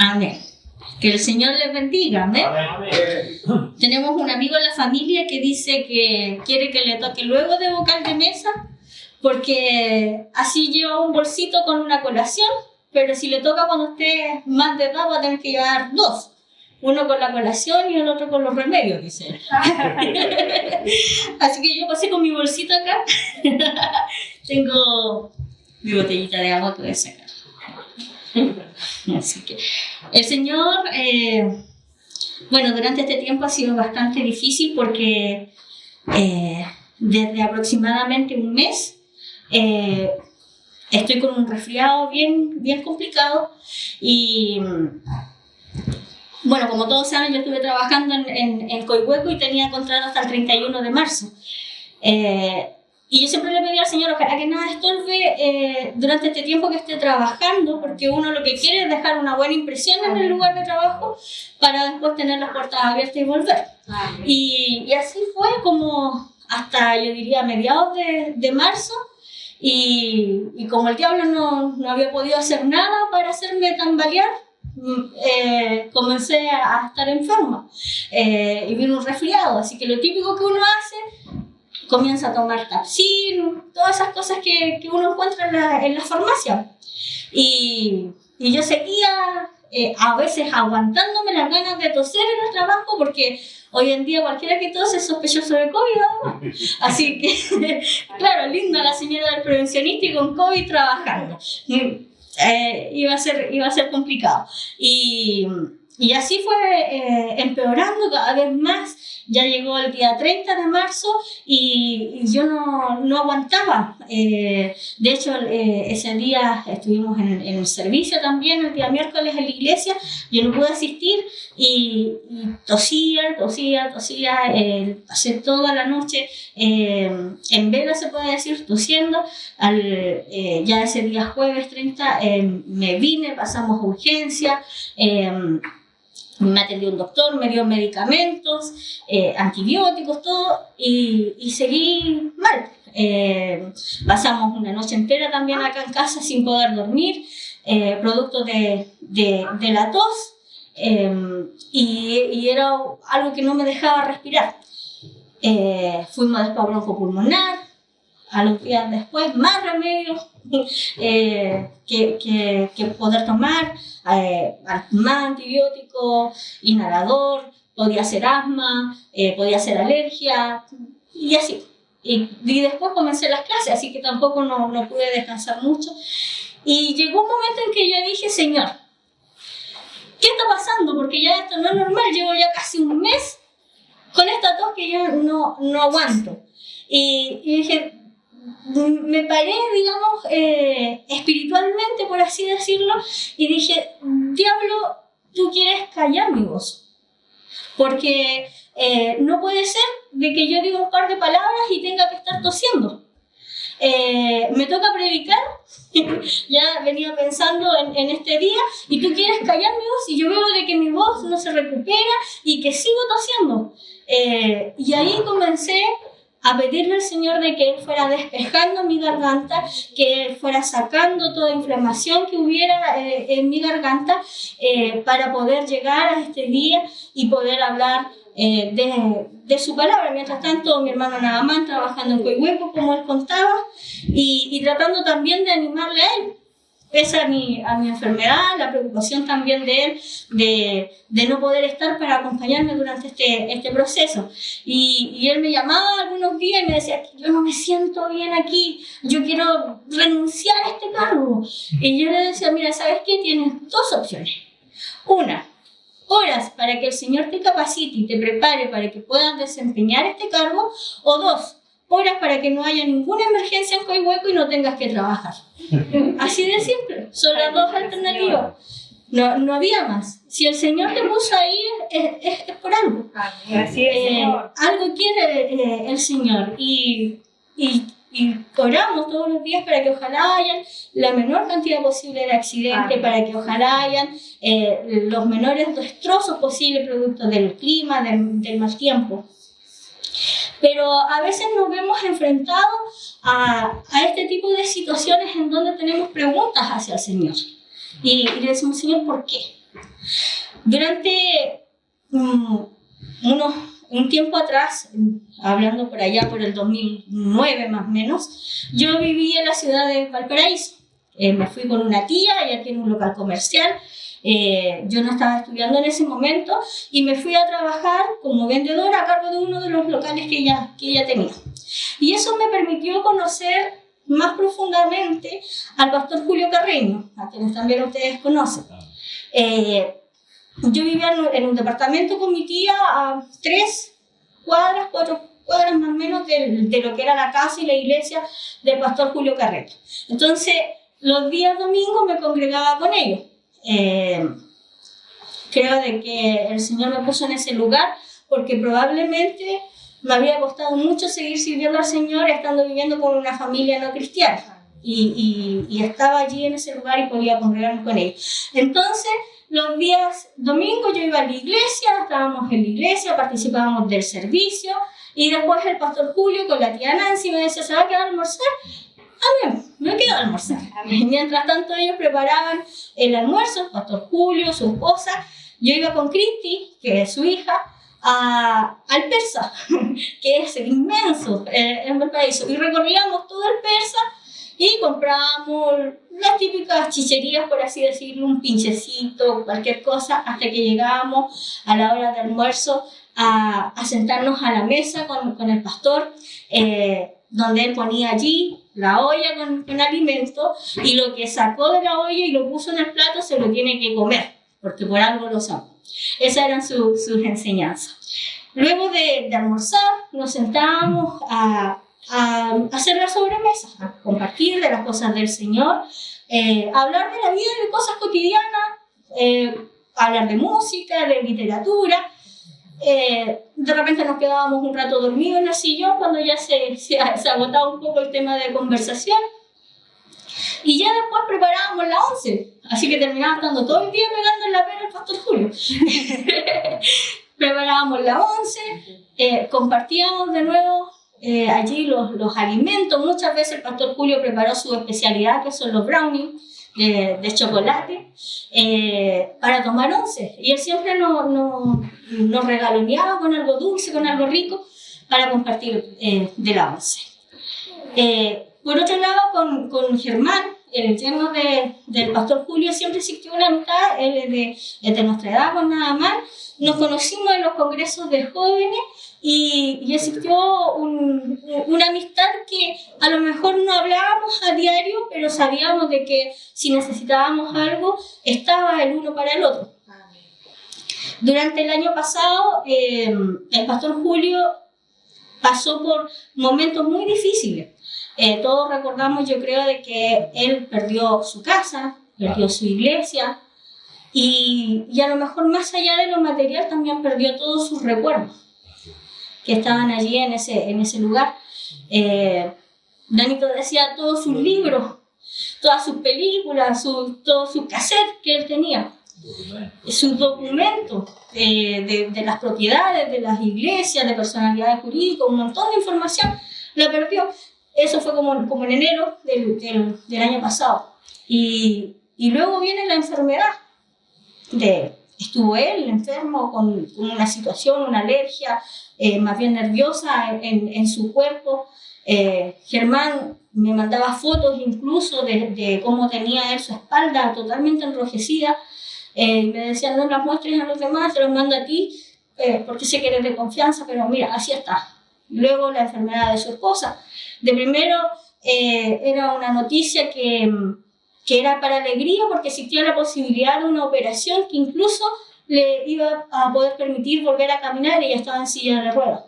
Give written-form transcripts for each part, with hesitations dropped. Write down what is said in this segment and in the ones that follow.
Amén. Que el Señor les bendiga. Amén. Amén. Tenemos un amigo en la familia que dice que quiere que le toque luego de vocal de mesa, porque así lleva un bolsito con una colación, pero si le toca cuando esté más de edad va a tener que llevar dos. Uno con la colación y el otro con los remedios, dice él. Así que yo pasé con mi bolsito acá. Tengo mi botellita de agua que voy a sacar. Así que el Señor, bueno, durante este tiempo ha sido bastante difícil porque desde aproximadamente un mes estoy con un resfriado bien complicado y bueno, como todos saben, yo estuve trabajando en Coihueco y tenía contrato hasta el 31 de marzo. Y yo siempre le pedí al Señor, ojalá que nada estorbe durante este tiempo que esté trabajando, porque uno lo que quiere es dejar una buena impresión en el lugar de trabajo para después tener las puertas abiertas y volver. Y así fue como hasta, yo diría, mediados de marzo, y como el diablo no había podido hacer nada para hacerme tambalear, comencé a estar enferma y vino un resfriado, así que lo típico que uno hace, comienza a tomar Tapsin, todas esas cosas que uno encuentra en la farmacia. Y yo seguía a veces aguantándome las ganas de toser en el trabajo, porque hoy en día cualquiera que tose es sospechoso de COVID, ¿no? Así que, claro, linda la señora del prevencionista y con COVID trabajando. Iba a ser complicado. Y así fue empeorando cada vez más. Ya llegó el día 30 de marzo y yo no aguantaba. De hecho, ese día estuvimos en el servicio también, el día miércoles en la iglesia. Yo no pude asistir y tosía. Pasé toda la noche en vela, se puede decir, tosiendo. Ya ese día jueves 30 me vine, pasamos a urgencia. Me atendió un doctor, me dio medicamentos, antibióticos, todo, y seguí mal. Pasamos una noche entera también acá en casa sin poder dormir, producto de la tos, y era algo que no me dejaba respirar. Fuimos después a broncopulmonar, a los días después más remedios que poder tomar, más antibiótico, inhalador, podía ser asma, podía ser alergia y así. Y después comencé las clases, así que tampoco no pude descansar mucho. Y llegó un momento en que yo dije, Señor, ¿qué está pasando? Porque ya esto no es normal, llevo ya casi un mes con esta tos que yo no aguanto. Y dije, me paré, digamos, espiritualmente, por así decirlo, y dije, diablo, tú quieres callar mi voz, porque no puede ser de que yo diga un par de palabras y tenga que estar tosiendo. Me toca predicar, ya venía pensando en este día, y tú quieres callar mi voz, y yo veo de que mi voz no se recupera y que sigo tosiendo. Y ahí comencé a pedirle al Señor de que Él fuera despejando mi garganta, que Él fuera sacando toda inflamación que hubiera en mi garganta, para poder llegar a este día y poder hablar de su palabra. Mientras tanto, mi hermano Naamán trabajando en Coihueco, como él contaba, y tratando también de animarle a él, pese a mi enfermedad, la preocupación también de él, de no poder estar para acompañarme durante este proceso. Y él me llamaba algunos días y me decía, yo no me siento bien aquí, yo quiero renunciar a este cargo. Y yo le decía, mira, ¿sabes qué? Tienes dos opciones. Una, horas para que el Señor te capacite y te prepare para que puedas desempeñar este cargo, o dos, horas para que no haya ninguna emergencia en Coihueco y no tengas que trabajar. Así de simple, son las dos alternativas. No había más. Si el Señor te puso ahí, es por algo. Así es, Señor. Algo quiere el Señor. Y oramos todos los días para que ojalá hayan la menor cantidad posible de accidentes, para que ojalá hayan los menores destrozos posibles producto del clima, del mal tiempo. Pero a veces nos vemos enfrentados a este tipo de situaciones en donde tenemos preguntas hacia el Señor. Y le decimos, Señor, ¿por qué? Durante un tiempo atrás, hablando por allá por el 2009 más o menos, yo viví en la ciudad de Valparaíso. Me fui con una tía, ella tiene un local comercial. Yo no estaba estudiando en ese momento y me fui a trabajar como vendedora a cargo de uno de los locales que ella tenía. Y eso me permitió conocer más profundamente al pastor Julio Carreño, a quienes también ustedes conocen. Yo vivía en un departamento con mi tía a 4 cuadras más o menos de lo que era la casa y la iglesia del pastor Julio Carreño. Entonces, los días domingos me congregaba con ellos. Creo de que el Señor me puso en ese lugar porque probablemente me había costado mucho seguir sirviendo al Señor estando viviendo con una familia no cristiana. Y estaba allí en ese lugar y podía congregarme con ellos. Entonces, los días domingos yo iba a la iglesia, estábamos en la iglesia, participábamos del servicio y después el pastor Julio con la tía Nancy me decía, ¿se va a quedar a almorzar? Amén, me quedo a almorzar. Mientras tanto ellos preparaban el almuerzo, el pastor Julio, su esposa, yo iba con Cristi, que es su hija, al Persa, que es inmenso en Valparaíso, y recorríamos todo el Persa y comprábamos las típicas chicherías, por así decirlo, un pinchecito, cualquier cosa, hasta que llegábamos a la hora de almuerzo a sentarnos a la mesa con el pastor, donde él ponía allí la olla con alimento y lo que sacó de la olla y lo puso en el plato se lo tiene que comer, porque por algo lo sacó. Esas eran sus enseñanzas. Luego de almorzar nos sentábamos a hacer la sobremesa, a compartir de las cosas del Señor, hablar de la vida, de cosas cotidianas, hablar de música, de literatura. De repente nos quedábamos un rato dormidos en el sillón cuando ya se agotaba un poco el tema de conversación. Y ya después preparábamos la once, así que terminaba estando todo el día pegando en la pera el pastor Julio. Preparábamos la once, compartíamos de nuevo allí los alimentos. Muchas veces el pastor Julio preparó su especialidad, que son los brownies de chocolate, para tomar once. Y él siempre nos regaloneaba con algo dulce, con algo rico, para compartir de la once. Por otro lado, con Germán, el yerno del pastor Julio, siempre existió una amistad. Él es de nuestra edad, con nada más. Nos conocimos en los congresos de jóvenes y existió una amistad que a lo mejor no hablábamos a diario, pero sabíamos de que si necesitábamos algo, estaba el uno para el otro. Durante el año pasado, el pastor Julio pasó por momentos muy difíciles. Todos recordamos, yo creo, de que él perdió su casa, perdió su iglesia y a lo mejor más allá de lo material también perdió todos sus recuerdos que estaban allí en ese lugar. Danito decía todos sus libros, todas sus películas, todos sus cassettes que él tenía, sus documentos de las propiedades, de las iglesias, de personalidades jurídicas, un montón de información, la perdió. Eso fue como en enero del año pasado. Y luego viene la enfermedad. Estuvo él enfermo con una situación, una alergia, más bien nerviosa en su cuerpo. Germán me mandaba fotos incluso de cómo tenía él su espalda totalmente enrojecida. Me decían, no las muestres a los demás, te las mando a ti, porque sé que eres de confianza, pero mira, así está. Luego la enfermedad de su esposa. De primero era una noticia que era para alegría porque existía la posibilidad de una operación que incluso le iba a poder permitir volver a caminar. Ella estaba en silla de ruedas.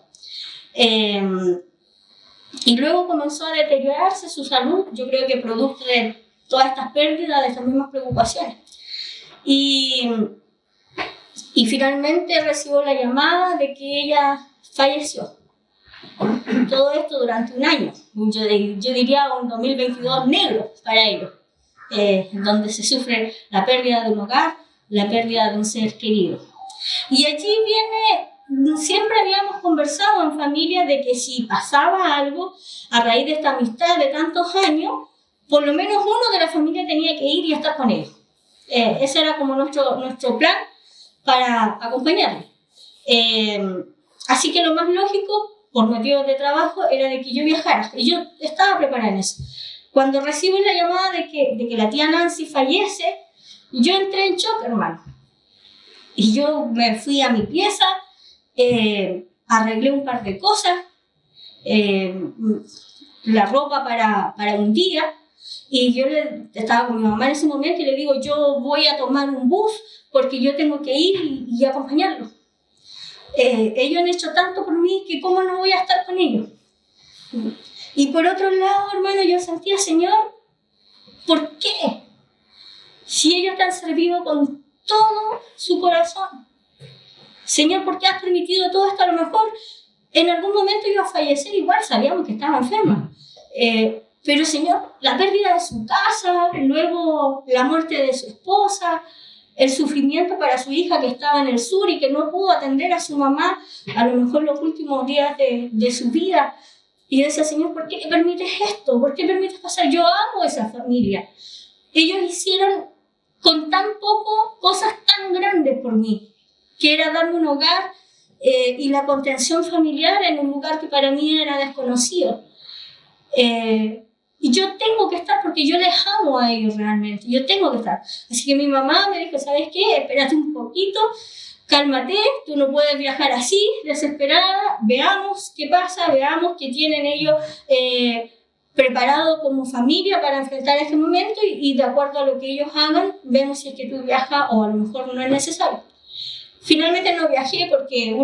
Y luego comenzó a deteriorarse su salud, yo creo que producto de todas estas pérdidas, de estas mismas preocupaciones. Y finalmente recibió la llamada de que ella falleció. Todo esto durante un año, yo diría un 2022 negro para ellos, donde se sufre la pérdida de un hogar, la pérdida de un ser querido. Y allí siempre habíamos conversado en familia de que si pasaba algo a raíz de esta amistad de tantos años, por lo menos uno de la familia tenía que ir y estar con ellos. Ese era como nuestro plan para acompañarle. Así que lo más lógico, por motivos de trabajo, era de que yo viajara. Y yo estaba preparada en eso. Cuando recibo la llamada de que la tía Nancy fallece, yo entré en shock, hermano. Y yo me fui a mi pieza, arreglé un par de cosas, la ropa para un día, y yo estaba con mi mamá en ese momento y le digo, yo voy a tomar un bus porque yo tengo que ir y acompañarlo. Ellos han hecho tanto por mí que cómo no voy a estar con ellos. Y por otro lado, hermano, yo sentía, Señor, ¿por qué? Si ellos te han servido con todo su corazón. Señor, ¿por qué has permitido todo esto? A lo mejor en algún momento iba a fallecer, igual sabíamos que estaba enferma. Pero Señor, la pérdida de su casa, luego la muerte de su esposa, el sufrimiento para su hija que estaba en el sur y que no pudo atender a su mamá a lo mejor los últimos días de su vida. Y yo decía, Señor, ¿por qué permites esto? ¿Por qué permites pasar? Yo amo a esa familia. Ellos hicieron con tan poco cosas tan grandes por mí, que era darme un hogar y la contención familiar en un lugar que para mí era desconocido. Y yo tengo que estar porque yo les amo a ellos realmente, yo tengo que estar. Así que mi mamá me dijo, ¿sabes qué? Espérate un poquito, cálmate, tú no puedes viajar así, desesperada, veamos qué pasa, veamos qué tienen ellos preparado como familia para enfrentar este momento y de acuerdo a lo que ellos hagan, vemos si es que tú viajas o a lo mejor no es necesario. Finalmente no viajé porque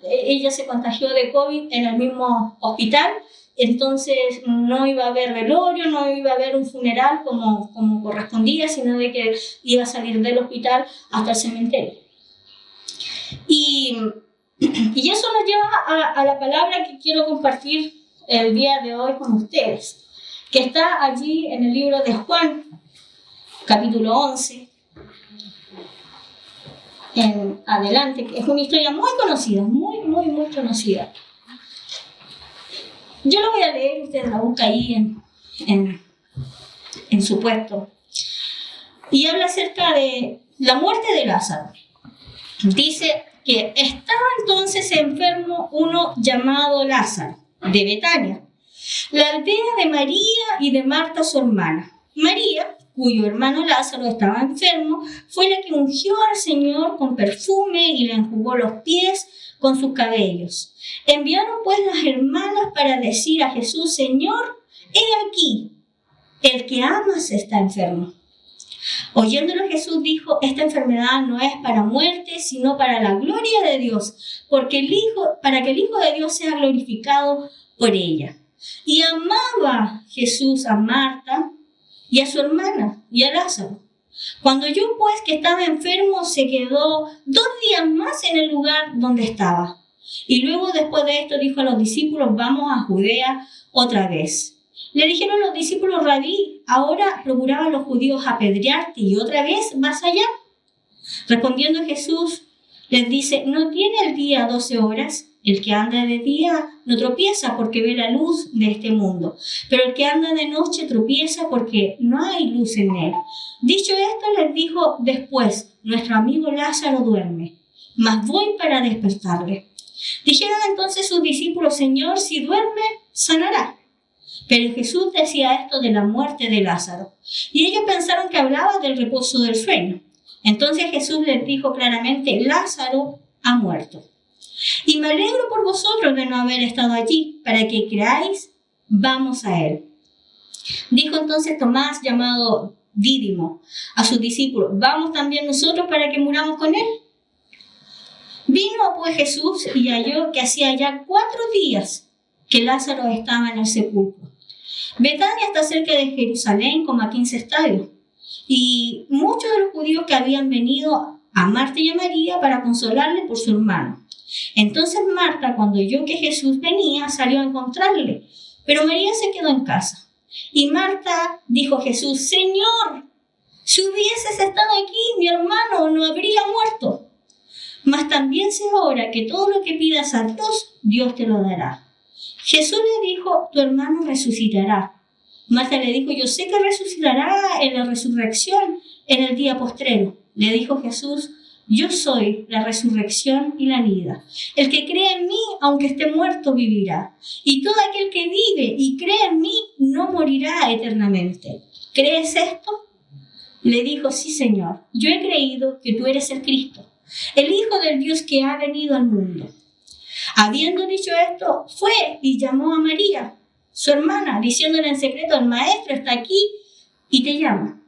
ella se contagió de COVID en el mismo hospital, entonces no iba a haber velorio, no iba a haber un funeral como correspondía, sino de que iba a salir del hospital hasta el cementerio. Y eso nos lleva a la palabra que quiero compartir el día de hoy con ustedes, que está allí en el libro de Juan, capítulo 11, en adelante, que es una historia muy conocida, muy conocida. Yo lo voy a leer, ustedes la buscan ahí en su puesto. Y habla acerca de la muerte de Lázaro. Dice que estaba entonces enfermo uno llamado Lázaro, de Betania, la aldea de María y de Marta su hermana. María, cuyo hermano Lázaro estaba enfermo, fue la que ungió al Señor con perfume y le enjugó los pies con sus cabellos. Enviaron pues las hermanas para decir a Jesús, Señor, he aquí, el que amas está enfermo. Oyéndolo Jesús dijo, esta enfermedad no es para muerte, sino para la gloria de Dios, para que el Hijo de Dios sea glorificado por ella. Y amaba Jesús a Marta y a su hermana y a Lázaro. Cuando oyó pues que estaba enfermo, se quedó 2 días más en el lugar donde estaba. Y luego después de esto dijo a los discípulos, vamos a Judea otra vez. Le dijeron los discípulos, Rabí, ahora procuraban los judíos apedrearte y otra vez vas allá. Respondiendo Jesús, les dice, ¿no tiene el día 12 horas? El que anda de día no tropieza porque ve la luz de este mundo, pero el que anda de noche tropieza porque no hay luz en él. Dicho esto, les dijo después, nuestro amigo Lázaro duerme, mas voy para despertarle. Dijeron entonces sus discípulos, Señor, si duerme, sanará. Pero Jesús decía esto de la muerte de Lázaro, y ellos pensaron que hablaba del reposo del sueño. Entonces Jesús les dijo claramente, Lázaro ha muerto. Y me alegro por vosotros de no haber estado allí, para que creáis, vamos a él. Dijo entonces Tomás, llamado Dídimo, a sus discípulos, ¿vamos también nosotros para que muramos con él? Vino pues Jesús y halló que hacía ya 4 días que Lázaro estaba en el sepulcro. Betania está cerca de Jerusalén, como a 15 estadios, y muchos de los judíos que habían venido a Marta y a María para consolarle por su hermano. Entonces Marta, cuando oyó que Jesús venía, salió a encontrarle, pero María se quedó en casa. Y Marta dijo a Jesús, Señor, si hubieses estado aquí, mi hermano no habría muerto. Mas también sé ahora que todo lo que pidas a Dios, Dios te lo dará. Jesús le dijo, tu hermano resucitará. Marta le dijo, yo sé que resucitará en la resurrección en el día postrero. Le dijo Jesús: yo soy la resurrección y la vida. El que cree en mí, aunque esté muerto, vivirá. Y todo aquel que vive y cree en mí, no morirá eternamente. ¿Crees esto? Le dijo: sí, Señor, yo he creído que tú eres el Cristo, el Hijo del Dios que ha venido al mundo. Habiendo dicho esto, fue y llamó a María, su hermana, diciéndole en secreto: el maestro está aquí y te llama.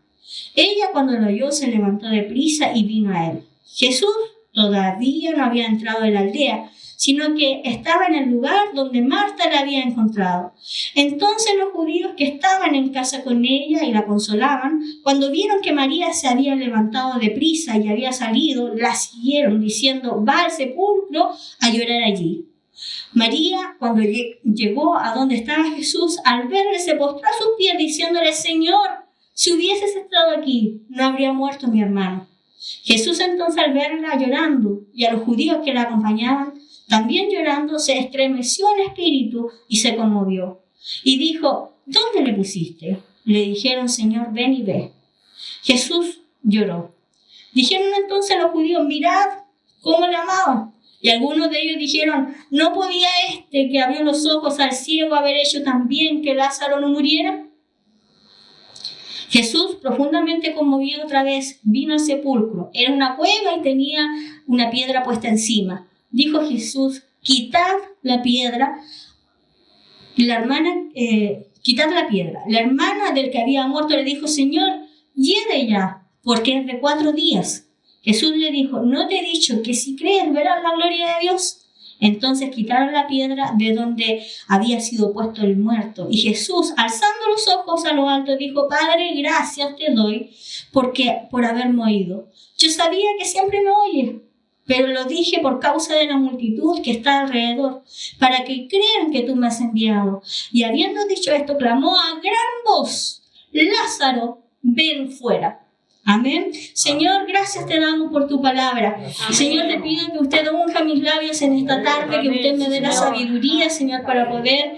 Ella, cuando lo oyó, se levantó deprisa y vino a él. Jesús todavía no había entrado en la aldea, sino que estaba en el lugar donde Marta la había encontrado. Entonces los judíos que estaban en casa con ella y la consolaban, cuando vieron que María se había levantado deprisa y había salido, la siguieron diciendo: va al sepulcro a llorar allí. María, cuando llegó a donde estaba Jesús, al verle se postró a sus pies diciéndole: Señor, si hubieses estado aquí, no habría muerto mi hermano. Jesús entonces, al verla llorando y a los judíos que la acompañaban también llorando, se estremeció en espíritu y se conmovió. Y dijo: ¿dónde le pusiste? Le dijeron: Señor, ven y ve. Jesús lloró. Dijeron entonces los judíos: mirad cómo le amaban. Y algunos de ellos dijeron: ¿no podía este que abrió los ojos al ciego haber hecho también que Lázaro no muriera? Jesús, profundamente conmovido otra vez, vino al sepulcro. Era una cueva y tenía una piedra puesta encima. Dijo Jesús: quitad la piedra. Quitad la piedra. La hermana del que había muerto le dijo: Señor, hiede ya, porque es de 4 días. Jesús le dijo: ¿no te he dicho que si crees verás la gloria de Dios? Entonces quitaron la piedra de donde había sido puesto el muerto. Y Jesús, alzando los ojos a lo alto, dijo: Padre, gracias te doy por haberme oído. Yo sabía que siempre me oyes, pero lo dije por causa de la multitud que está alrededor, para que crean que tú me has enviado. Y habiendo dicho esto, clamó a gran voz: Lázaro, ven fuera. Amén. Señor, gracias te damos por tu palabra. Amén. Señor, te pido que usted unja mis labios en esta tarde, que usted me dé la sabiduría, Señor, para poder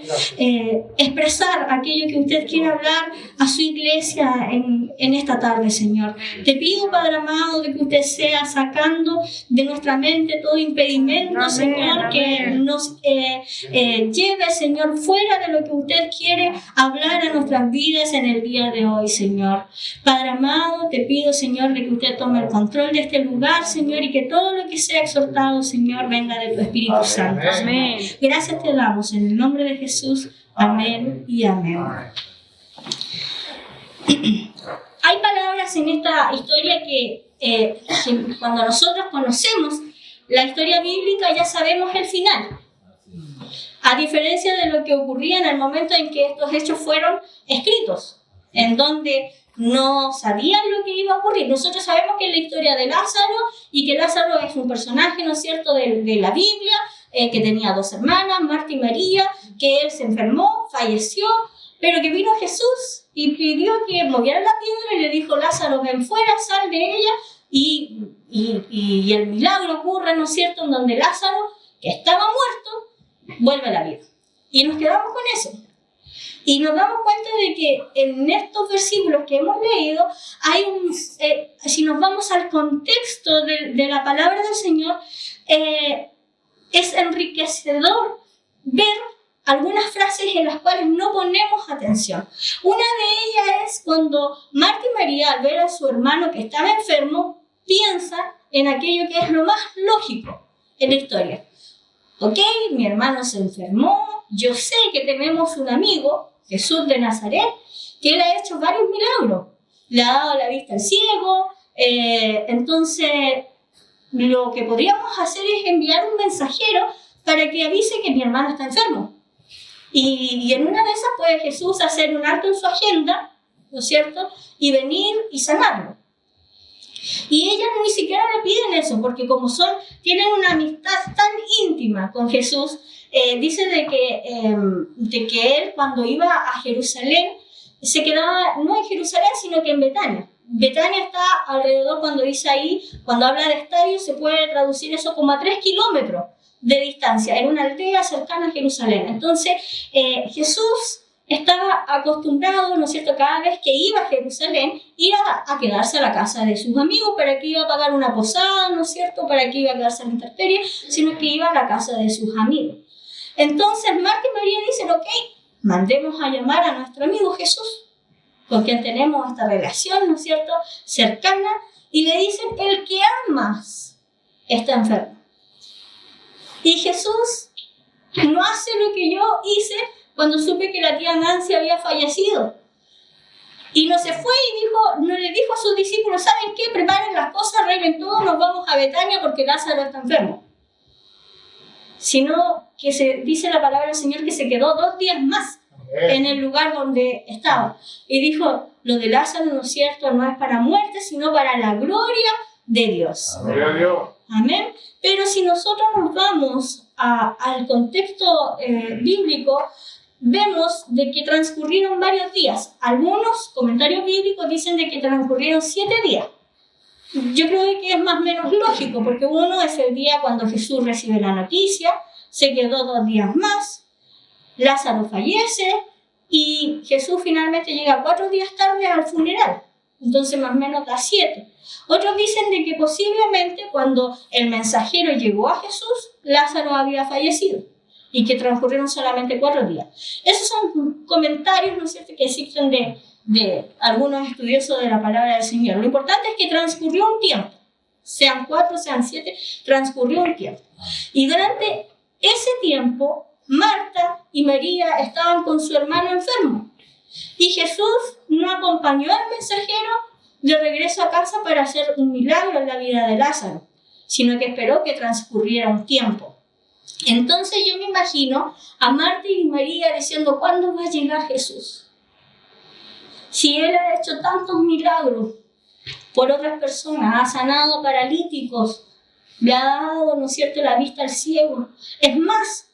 expresar aquello que usted quiere hablar a su iglesia en esta tarde, Señor. Te pido, Padre amado, de que usted sea sacando de nuestra mente todo impedimento, Señor, que nos lleve, Señor, fuera de lo que usted quiere hablar a nuestras vidas en el día de hoy, Señor. Padre amado, te pido, Señor, de que usted tome el control de este lugar, Señor, y que todo lo que sea exhortado, Señor, venga de tu Espíritu Santo. Amén. Gracias te damos en el nombre de Jesús. Amén y amén. Hay palabras en esta historia que cuando nosotros conocemos la historia bíblica ya sabemos el final. A diferencia de lo que ocurría en el momento en que estos hechos fueron escritos, en donde no sabían lo que iba a ocurrir. Nosotros sabemos que es la historia de Lázaro y que Lázaro es un personaje, ¿no es cierto?, de la Biblia, que tenía 2 hermanas, Marta y María, que él se enfermó, falleció, pero que vino Jesús y pidió que movieran la piedra y le dijo: Lázaro, ven fuera, sal de ella, y el milagro ocurre, ¿no es cierto?, en donde Lázaro, que estaba muerto, vuelve a la vida. Y nos quedamos con eso. Y nos damos cuenta de que en estos versículos que hemos leído, hay si nos vamos al contexto de la palabra del Señor, es enriquecedor ver algunas frases en las cuales no ponemos atención. Una de ellas es cuando Marta y María, al ver a su hermano que estaba enfermo, piensan en aquello que es lo más lógico en la historia. Ok, mi hermano se enfermó, yo sé que tenemos un amigo, Jesús de Nazaret, que él ha hecho varios milagros. Le ha dado la vista al ciego. Entonces, lo que podríamos hacer es enviar un mensajero para que avise que mi hermano está enfermo. Y en una de esas puede Jesús hacer un alto en su agenda, ¿no es cierto?, y venir y sanarlo. Y ellas ni siquiera le piden eso, porque como tienen una amistad tan íntima con Jesús, dice de que él, cuando iba a Jerusalén, se quedaba no en Jerusalén, sino que en Betania. Betania está alrededor, cuando dice ahí, cuando habla de estadio, se puede traducir eso como a 3 kilómetros de distancia. Era una aldea cercana a Jerusalén. Entonces, Jesús estaba acostumbrado, ¿no es cierto?, cada vez que iba a Jerusalén, ir a quedarse a la casa de sus amigos. ¿Para qué iba a pagar una posada, ¿no es cierto?, para qué iba a quedarse a la intemperie, sino que iba a la casa de sus amigos. Entonces Marta y María dicen, ok, mandemos a llamar a nuestro amigo Jesús, con quien tenemos esta relación, ¿no es cierto?, cercana, y le dicen, el que amas está enfermo. Y Jesús no hace lo que yo hice cuando supe que la tía Nancy había fallecido. Y no se fue y no le dijo a sus discípulos, ¿saben qué? Preparen las cosas, arreglen todo, nos vamos a Betania porque Lázaro está enfermo. Sino que dice la palabra del Señor que se quedó 2 días más en el lugar donde estaba. Y dijo, lo de Lázaro, ¿no es cierto?, no es para muerte, sino para la gloria de Dios. Amén. Amén. Pero si nosotros nos vamos al contexto bíblico, vemos de que transcurrieron varios días. Algunos comentarios bíblicos dicen de que transcurrieron 7 días. Yo creo que es más o menos lógico, porque uno es el día cuando Jesús recibe la noticia, se quedó 2 días más, Lázaro fallece y Jesús finalmente llega 4 días tarde al funeral. Entonces más o menos da 7. Otros dicen de que posiblemente cuando el mensajero llegó a Jesús, Lázaro había fallecido y que transcurrieron solamente 4 días. Esos son comentarios, ¿no es cierto?, que existen de algunos estudiosos de la palabra del Señor. Lo importante es que transcurrió un tiempo, sean 4, sean 7, transcurrió un tiempo. Y durante ese tiempo, Marta y María estaban con su hermano enfermo. Y Jesús no acompañó al mensajero de regreso a casa para hacer un milagro en la vida de Lázaro, sino que esperó que transcurriera un tiempo. Entonces yo me imagino a Marta y María diciendo, ¿cuándo va a llegar Jesús? Si Él ha hecho tantos milagros por otras personas, ha sanado paralíticos, le ha dado, ¿no es cierto?, la vista al ciego. Es más,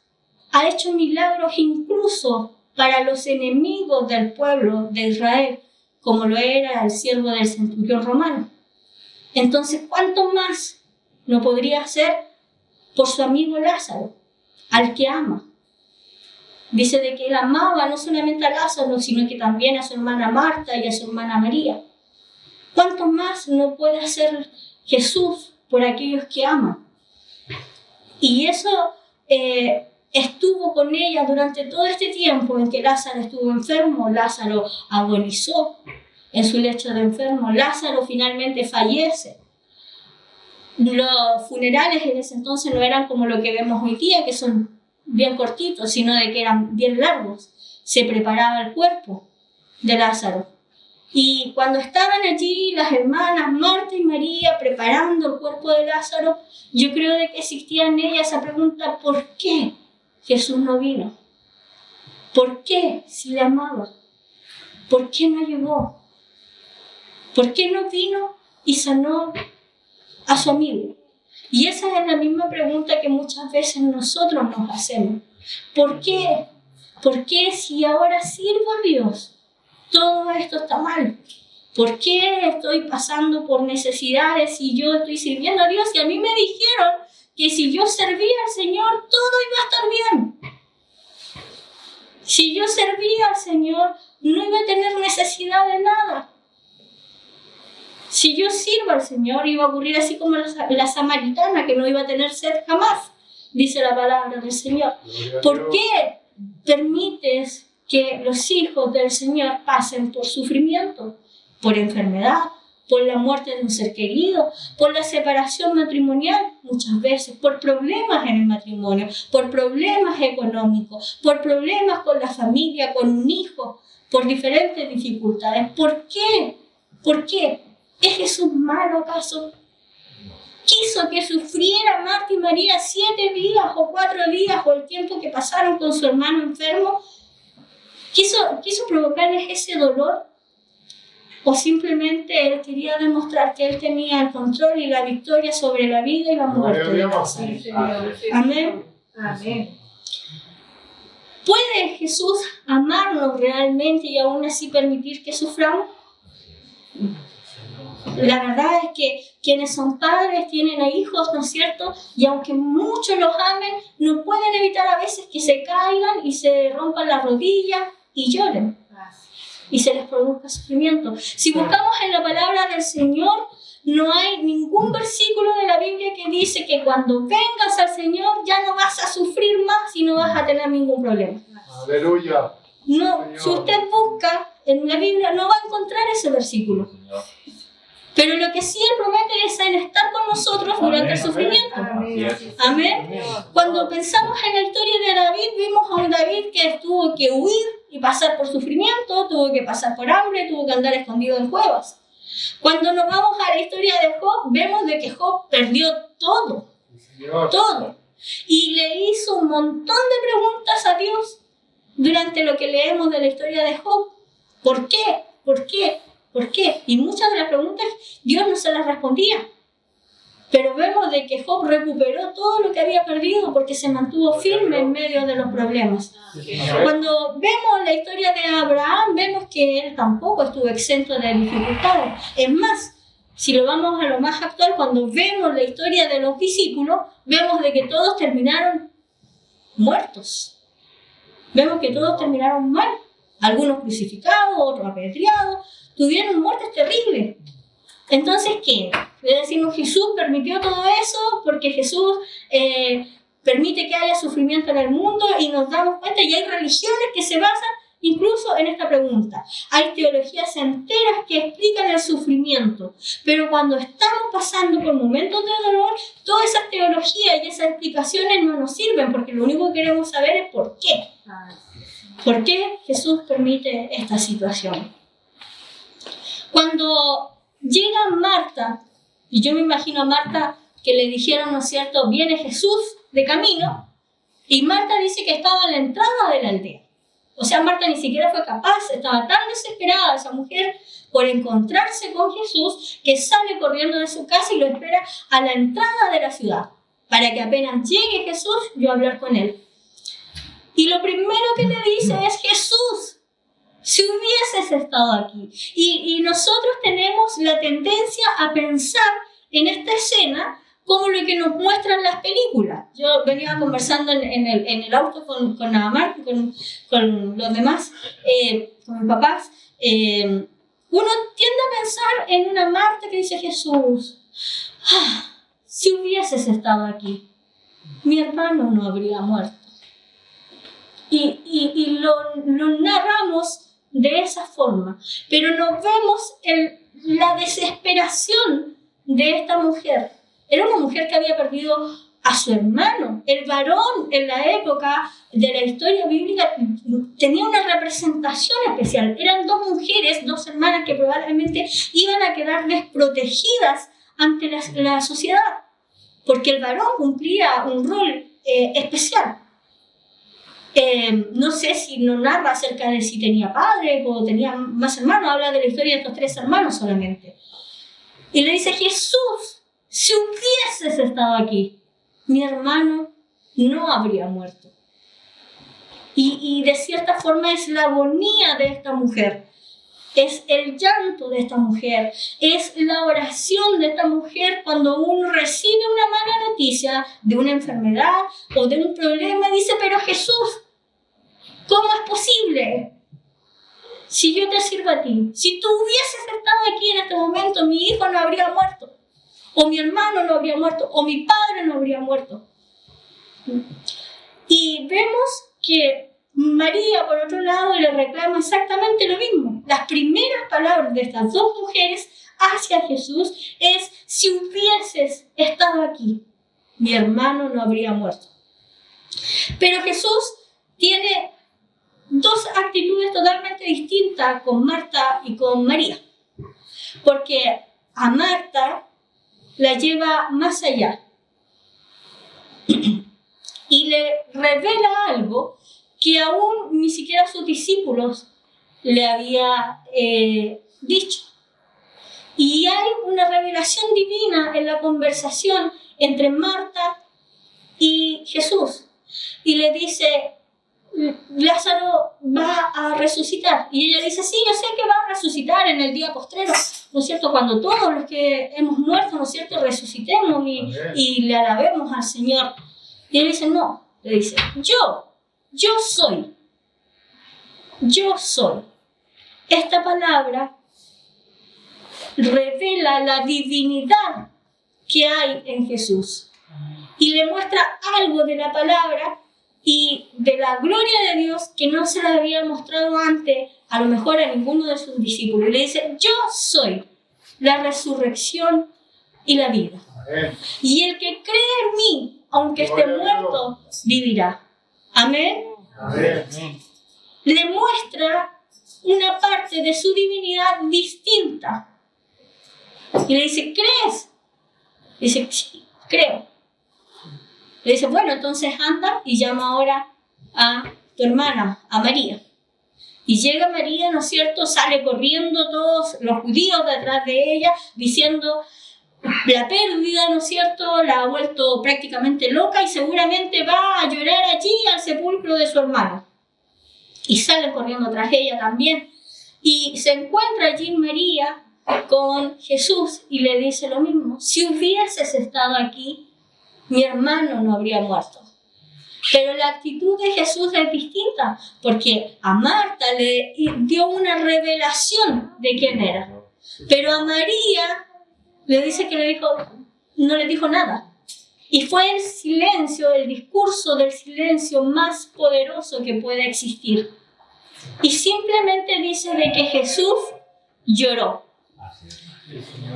ha hecho milagros incluso para los enemigos del pueblo de Israel, como lo era el siervo del centurión romano. Entonces, ¿cuánto más no podría hacer por su amigo Lázaro, al que ama? Dice de que él amaba no solamente a Lázaro, sino que también a su hermana Marta y a su hermana María. ¿Cuánto más no puede hacer Jesús por aquellos que aman? Y eso estuvo con ella durante todo este tiempo en que Lázaro estuvo enfermo. Lázaro agonizó en su lecho de enfermo. Lázaro finalmente fallece. Los funerales en ese entonces no eran como lo que vemos hoy día, que son bien cortitos, sino de que eran bien largos. Se preparaba el cuerpo de Lázaro. Y cuando estaban allí las hermanas Marta y María preparando el cuerpo de Lázaro, yo creo de que existía en ella esa pregunta, ¿por qué Jesús no vino? ¿Por qué si le amaba? ¿Por qué no llegó? ¿Por qué no vino y sanó a su amigo? Y esa es la misma pregunta que muchas veces nosotros nos hacemos. ¿Por qué? ¿Por qué si ahora sirvo a Dios, todo esto está mal? ¿Por qué estoy pasando por necesidades si yo estoy sirviendo a Dios? Y a mí me dijeron que si yo servía al Señor, todo iba a estar bien. Si yo servía al Señor, no iba a tener necesidad de nada. Si yo sirvo al Señor, iba a ocurrir así como la samaritana, que no iba a tener sed jamás, dice la palabra del Señor. ¿Por qué permites que los hijos del Señor pasen por sufrimiento, por enfermedad, por la muerte de un ser querido, por la separación matrimonial muchas veces, por problemas en el matrimonio, por problemas económicos, por problemas con la familia, con un hijo, por diferentes dificultades? ¿Por qué? ¿Por qué? ¿Es Jesús malo acaso? ¿Quiso que sufriera Marta y María 7 días o 4 días o el tiempo que pasaron con su hermano enfermo? ¿Quiso provocarles ese dolor? ¿O simplemente Él quería demostrar que Él tenía el control y la victoria sobre la vida y la muerte? Amén. Amén. ¿Puede Jesús amarnos realmente y aún así permitir que suframos? La verdad es que quienes son padres tienen a hijos, ¿no es cierto? Y aunque muchos los amen, no pueden evitar a veces que se caigan y se rompan las rodillas, y lloren y se les produzca sufrimiento. Si buscamos en la palabra del Señor, no hay ningún versículo de la Biblia que dice que cuando vengas al Señor ya no vas a sufrir más y no vas a tener ningún problema. Aleluya. No, si usted busca en la Biblia no va a encontrar ese versículo. Pero lo que sí Él promete es en estar con nosotros durante el sufrimiento. Amén. Cuando pensamos en la historia de David, vimos a un David que tuvo que huir y pasar por sufrimiento, tuvo que pasar por hambre, tuvo que andar escondido en cuevas. Cuando nos vamos a la historia de Job, vemos de que Job perdió todo. Todo. Y le hizo un montón de preguntas a Dios durante lo que leemos de la historia de Job. ¿Por qué? ¿Por qué? ¿Por qué? Y muchas de las preguntas Dios no se las respondía. Pero vemos de que Job recuperó todo lo que había perdido porque se mantuvo firme en medio de los problemas. Cuando vemos la historia de Abraham, vemos que él tampoco estuvo exento de dificultades. Es más, si lo vamos a lo más actual, cuando vemos la historia de los discípulos, vemos de que todos terminaron muertos. Vemos que todos terminaron mal. Algunos crucificados, otros apedreados, tuvieron muertes terribles. Entonces, ¿qué? Le decimos, Jesús permitió todo eso porque Jesús permite que haya sufrimiento en el mundo y nos damos cuenta, y hay religiones que se basan incluso en esta pregunta. Hay teologías enteras que explican el sufrimiento, pero cuando estamos pasando por momentos de dolor, todas esas teologías y esas explicaciones no nos sirven porque lo único que queremos saber es por qué. ¿Por qué Jesús permite esta situación? Cuando llega Marta, y yo me imagino a Marta que le dijeron, ¿no es cierto?, viene Jesús de camino, y Marta dice que estaba en la entrada de la aldea. O sea, Marta ni siquiera fue capaz, estaba tan desesperada esa mujer por encontrarse con Jesús que sale corriendo de su casa y lo espera a la entrada de la ciudad, para que apenas llegue Jesús, yo hablar con él. Y lo primero que le dice es, Jesús, si hubieses estado aquí. Y nosotros tenemos la tendencia a pensar en esta escena como lo que nos muestran las películas. Yo venía conversando en el auto con Naamán, con los demás, con mis papás. Uno tiende a pensar en una Marta que dice, Jesús, si hubieses estado aquí, mi hermano no habría muerto. Y lo narramos de esa forma, pero nos vemos la desesperación de esta mujer. Era una mujer que había perdido a su hermano. El varón en la época de la historia bíblica tenía una representación especial. Eran dos mujeres, dos hermanas que probablemente iban a quedar desprotegidas ante la sociedad, porque el varón cumplía un rol especial. No sé si nos narra acerca de si tenía padre o tenía más hermanos, habla de la historia de estos tres hermanos solamente. Y le dice, Jesús, si hubieses estado aquí, mi hermano no habría muerto. Y de cierta forma es la agonía de esta mujer, es el llanto de esta mujer, es la oración de esta mujer cuando uno recibe una mala noticia de una enfermedad o de un problema, dice, pero Jesús, ¿cómo es posible? Si yo te sirvo a ti, si tú hubieses estado aquí en este momento, mi hijo no habría muerto, o mi hermano no habría muerto, o mi padre no habría muerto. Y vemos que María, por otro lado, le reclama exactamente lo mismo. Las primeras palabras de estas dos mujeres hacia Jesús es, si hubieses estado aquí, mi hermano no habría muerto. Pero Jesús tiene dos actitudes totalmente distintas con Marta y con María. Porque a Marta la lleva más allá y le revela algo que aún ni siquiera sus discípulos le había dicho. Y hay una revelación divina en la conversación entre Marta y Jesús. Y le dice, Lázaro va a resucitar. Y ella dice, sí, yo sé que va a resucitar en el día postrero, ¿no es cierto? Cuando todos los que hemos muerto, ¿no es cierto?, resucitemos y le alabemos al Señor. Y él dice, no, le dice, yo soy. yo soy. Esta palabra revela la divinidad que hay en Jesús y le muestra algo de la palabra y de la gloria de Dios que no se le había mostrado antes, a lo mejor a ninguno de sus discípulos. Y le dice, yo soy la resurrección y la vida. Amén. Y el que cree en mí, aunque esté muerto, vivirá. Amén. Amén. Le muestra una parte de su divinidad distinta. Y le dice, ¿crees? Dice, sí, creo. Le dice, bueno, entonces anda y llama ahora a tu hermana, a María. Y llega María, ¿no es cierto? Sale corriendo todos los judíos detrás de ella, diciendo la pérdida, ¿no es cierto? La ha vuelto prácticamente loca y seguramente va a llorar allí al sepulcro de su hermano. Y sale corriendo tras ella también. Y se encuentra allí María con Jesús y le dice lo mismo. Si hubieses estado aquí, mi hermano no habría muerto. Pero la actitud de Jesús es distinta, porque a Marta le dio una revelación de quién era. Pero a María le dice que no le dijo nada. Y fue el silencio, el discurso del silencio más poderoso que puede existir. Y simplemente dice de que Jesús lloró.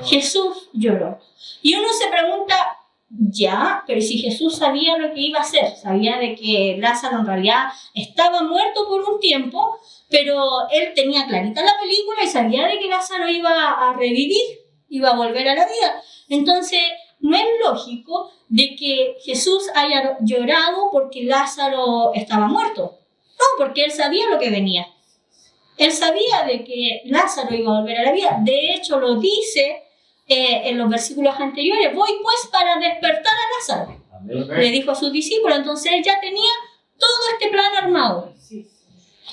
Jesús lloró. Y uno se pregunta, ya, pero si Jesús sabía lo que iba a hacer, sabía de que Lázaro en realidad estaba muerto por un tiempo, pero él tenía clarita la película y sabía de que Lázaro iba a revivir, iba a volver a la vida. Entonces, no es lógico de que Jesús haya llorado porque Lázaro estaba muerto. No, porque él sabía lo que venía. Él sabía de que Lázaro iba a volver a la vida. De hecho, lo dice en los versículos anteriores. Voy pues para despertar a Lázaro. Amén. Le dijo a sus discípulos. Entonces él ya tenía todo este plan armado.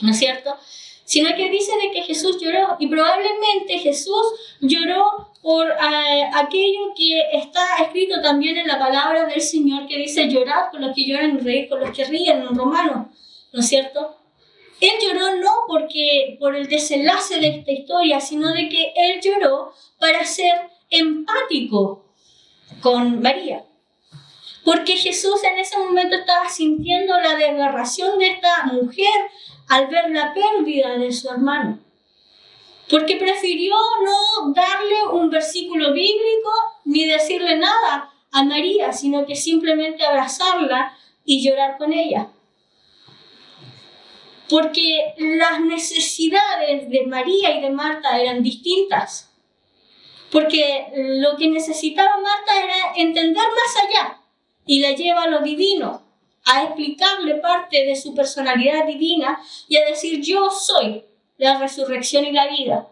¿No es cierto? Sino que dice de que Jesús lloró. Y probablemente Jesús lloró por aquello que está escrito también en la palabra del Señor, que dice llorad con los que lloran y reír con los que ríen, en Romanos. ¿No es cierto? Él lloró no por el desenlace de esta historia, sino de que él lloró para ser empático con María. Porque Jesús en ese momento estaba sintiendo la desgarración de esta mujer al ver la pérdida de su hermano. Porque prefirió no darle un versículo bíblico ni decirle nada a María, sino que simplemente abrazarla y llorar con ella. Porque las necesidades de María y de Marta eran distintas. Porque lo que necesitaba Marta era entender más allá y la lleva a lo divino, a explicarle parte de su personalidad divina y a decir yo soy la resurrección y la vida.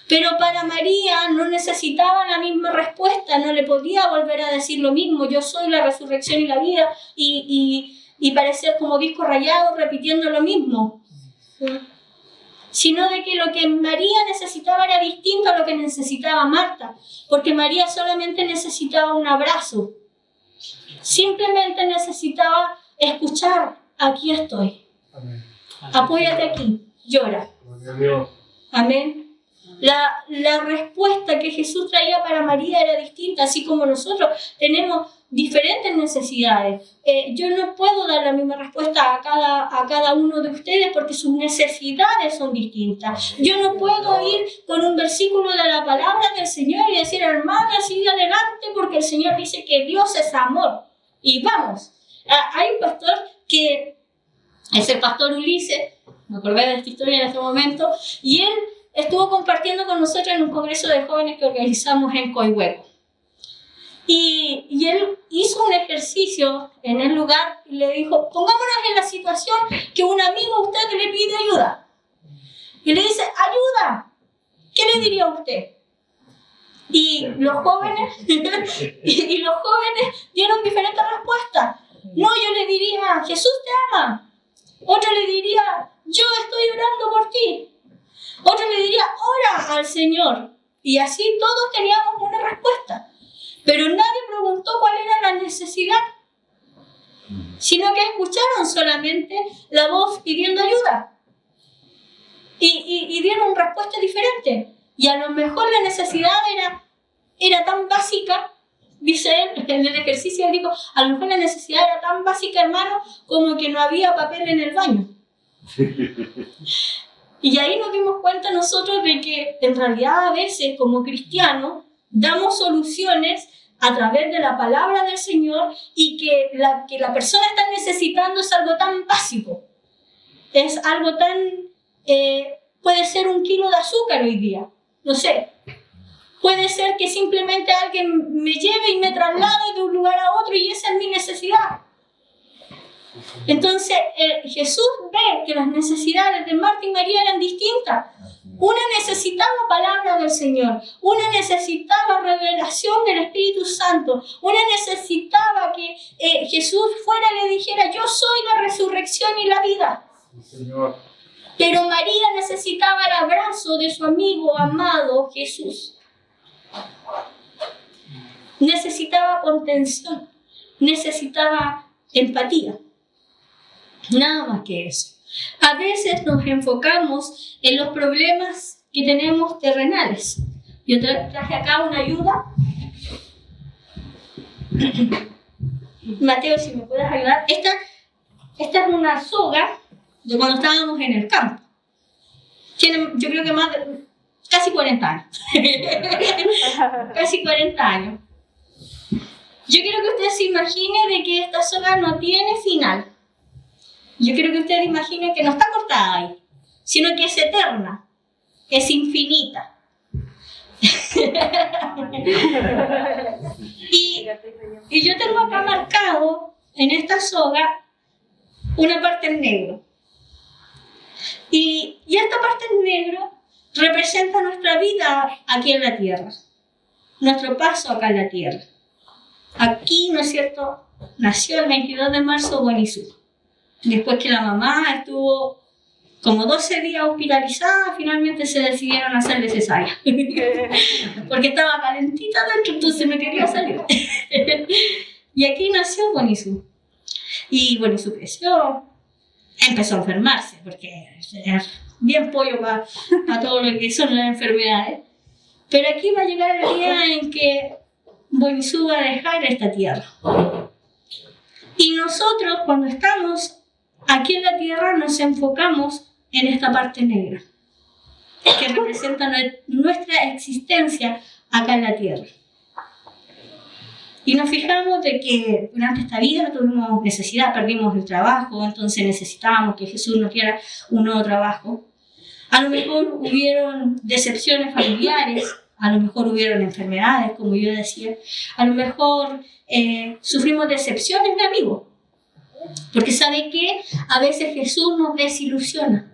Pero para María no necesitaba la misma respuesta, no le podía volver a decir lo mismo, yo soy la resurrección y la vida y parecer como disco rayado repitiendo lo mismo. Sino de que lo que María necesitaba era distinto a lo que necesitaba Marta, porque María solamente necesitaba un abrazo, simplemente necesitaba escuchar, aquí estoy, apóyate aquí, llora. Amén. La respuesta que Jesús traía para María era distinta, así como nosotros tenemos diferentes necesidades. Yo no puedo dar la misma respuesta a cada uno de ustedes porque sus necesidades son distintas. Yo no puedo ir con un versículo de la palabra del Señor y decir, hermana, sigue adelante porque el Señor dice que Dios es amor. Y vamos, hay un pastor que es el pastor Ulises, me acordé de esta historia en este momento, y él estuvo compartiendo con nosotros en un congreso de jóvenes que organizamos en Coihueco. Y él hizo un ejercicio en el lugar y le dijo, pongámonos en la situación que un amigo a usted le pide ayuda. Y le dice, ayuda, ¿qué le diría a usted? Y los jóvenes dieron diferentes respuestas. No, yo le diría, Jesús te ama. Otro le diría, yo estoy orando por ti. Otro le diría, ora al Señor. Y así todos teníamos una respuesta. Pero nadie preguntó cuál era la necesidad, sino que escucharon solamente la voz pidiendo ayuda. y dieron respuestas diferentes. Y a lo mejor la necesidad era tan básica, dice él, en el ejercicio él dijo, a lo mejor la necesidad era tan básica, hermano, como que no había papel en el baño. Y ahí nos dimos cuenta nosotros de que en realidad a veces como cristianos damos soluciones a través de la palabra del Señor y que la persona está necesitando es algo tan básico. Es algo tan... puede ser 1 kilo de azúcar hoy día, no sé. Puede ser que simplemente alguien me lleve y me traslade de un lugar a otro y esa es mi necesidad. Entonces Jesús ve que las necesidades de Marta y María eran distintas. Una necesitaba palabra del Señor, una necesitaba revelación del Espíritu Santo, una necesitaba que Jesús fuera y le dijera, yo soy la resurrección y la vida. Sí, Señor. Pero María necesitaba el abrazo de su amigo amado Jesús. Necesitaba contención, necesitaba empatía. Nada más que eso. A veces nos enfocamos en los problemas que tenemos terrenales. Yo traje acá una ayuda. Mateo, si me puedes ayudar. Esta es una soga de cuando estábamos en el campo. Tiene, yo creo que casi 40 años. Casi 40 años. Yo quiero que usted se imagine de que esta soga no tiene final. Yo quiero que usted imagine que no está cortada ahí, sino que es eterna, es infinita. y yo tengo acá marcado en esta soga una parte en negro. Y esta parte en negro representa nuestra vida aquí en la tierra, nuestro paso acá en la tierra. Aquí, ¿no es cierto?, nació el 22 de marzo Buenisú. Después que la mamá estuvo como 12 días hospitalizada, finalmente se decidieron a hacerle cesárea. Porque estaba calentita dentro, entonces no quería salir. Y aquí nació Buenisú. Y Buenisú creció, empezó a enfermarse, porque era bien pollo para todo lo que son las enfermedades. Pero aquí va a llegar el día en que Buenisú va a dejar esta tierra. Y nosotros, cuando estamos aquí en la tierra, nos enfocamos en esta parte negra, que representa nuestra existencia acá en la tierra. Y nos fijamos de que durante esta vida no tuvimos necesidad, perdimos el trabajo, entonces necesitábamos que Jesús nos diera un nuevo trabajo. A lo mejor hubieron decepciones familiares, a lo mejor hubieron enfermedades, como yo decía, a lo mejor sufrimos decepciones de amigos. Porque ¿sabe qué? A veces Jesús nos desilusiona.